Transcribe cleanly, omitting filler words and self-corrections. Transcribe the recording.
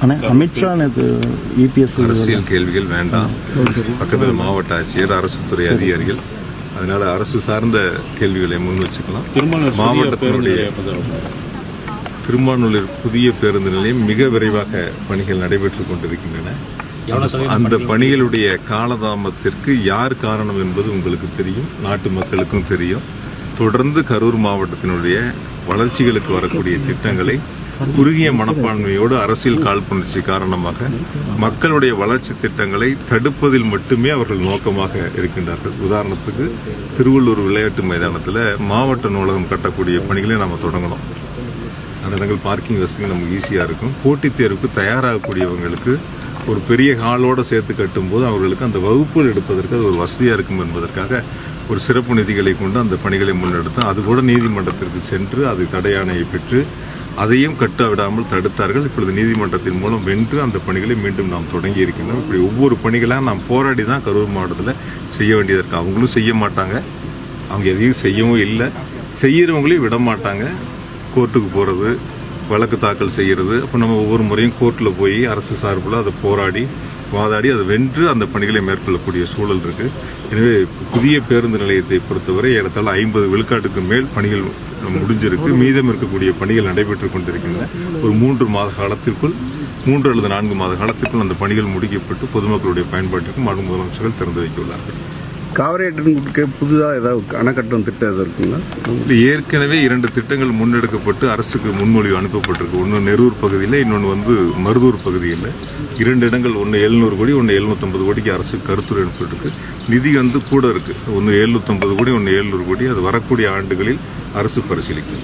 Amit Shah EPS அரசியல் கேள்விகள் வேண்டாம். பக்கத்தில் மாவட்ட ஆட்சியர், அரசு துறை அதிகாரிகள், அதனால அரசு சார்ந்த கேள்விகளை முன் வச்சுக்கலாம். மாவட்டத்தினுடைய திருமானூரில் புதிய பேருந்து நிலையம் மிக விரைவாக பணிகள் நடைபெற்றுக் கொண்டிருக்கின்றன. அந்த பணிகளுடைய காலதாமத்திற்கு யார் காரணம் என்பது உங்களுக்கு தெரியும், நாட்டு மக்களுக்கும் தெரியும். தொடர்ந்து கரூர் மாவட்டத்தினுடைய வளர்ச்சிகளுக்கு வரக்கூடிய திட்டங்களை குறுகிய மனப்பான்மையோடு அரசியல் காழ்ப்புணர்ச்சி காரணமாக மக்களுடைய வளர்ச்சி திட்டங்களை தடுப்பதில் மட்டுமே அவர்கள் நோக்கமாக இருக்கின்றார்கள். உதாரணத்துக்கு திருவள்ளூர் விளையாட்டு மைதானத்தில் மாவட்ட நூலகம் கட்டக்கூடிய பணிகளை நாம் தொடங்கணும். அந்த இடங்கள் பார்க்கிங் வசதி நமக்கு ஈஸியாக இருக்கும். போட்டித் தேர்வுக்கு தயாராகக்கூடியவங்களுக்கு ஒரு பெரிய ஹாலோடு சேர்த்து கட்டும்போது அவர்களுக்கு அந்த வகுப்புகள் எடுப்பதற்கு அது ஒரு வசதியாக இருக்கும் என்பதற்காக ஒரு சிறப்பு நிதிகளை கொண்டு அந்த பணிகளை முன்னெடுத்தோம். அது கூட நீதிமன்றத்திற்கு சென்று அது தடையாணையை பெற்று அதையும் கட்ட விடாமல் தடுத்தார்கள். இப்பொழுது நீதிமன்றத்தின் மூலம் வென்று அந்த பணிகளை மீண்டும் நாம் தொடங்கி இருக்கின்றோம். இப்படி ஒவ்வொரு பணிகளாக நாம் போராடி தான் கரூர் மாவட்டத்தில் செய்ய வேண்டியது இருக்கு. அவங்களும் செய்ய மாட்டாங்க, அவங்க எதையும் செய்யவும் இல்லை, செய்யறவங்களையும் விட மாட்டாங்க. கோர்ட்டுக்கு போகிறது, வழக்கு தாக்கல் செய்கிறது. அப்போ நம்ம ஒவ்வொரு முறையும் கோர்ட்டில் போய் அரசு சார்பில் அதை போராடி வாதாடி அதை வென்று அந்த பணிகளை மேற்கொள்ளக்கூடிய சூழல் இருக்கு. எனவே புதிய பேருந்து நிலையத்தை பொறுத்தவரை ஏறத்தாழ 50 விழுக்காட்டுக்கு மேல் பணிகள் முடிஞ்சிருக்கு. மீதம் இருக்கக்கூடிய பணிகள் நடைபெற்றுக் கொண்டிருக்கின்றன. ஒரு 3 மாத காலத்திற்குள் 3 அல்லது 4 மாத காலத்திற்குள் அந்த பணிகள் முடிக்கப்பட்டு பொதுமக்களுடைய பயன்பாட்டிற்கு மாநில முதலமைச்சர்கள் திறந்து வைக்க உள்ளார்கள். காவிரி ஆற்றிற்கு புதுதாக ஏதாவது அணைக்கட்டும் திட்டம் எதாவது இருக்குங்களா? ஏற்கனவே 2 திட்டங்கள் முன்னெடுக்கப்பட்டு அரசுக்கு முன்மொழிவு அனுப்பப்பட்டிருக்கு. ஒன்று நெரூர் பகுதியில், இன்னொன்று மருதூர் பகுதியில். 2 இடங்கள், ஒன்று 700 கோடி, ஒன்று 750 கோடிக்கு அரசுக்கு கருத்துரை அனுப்பிட்டு நிதி கூட இருக்கு. ஒன்று 750 கோடி, ஒன்று 700 கோடி. அது வரக்கூடிய ஆண்டுகளில் அரசு பரிசீலிக்கும்.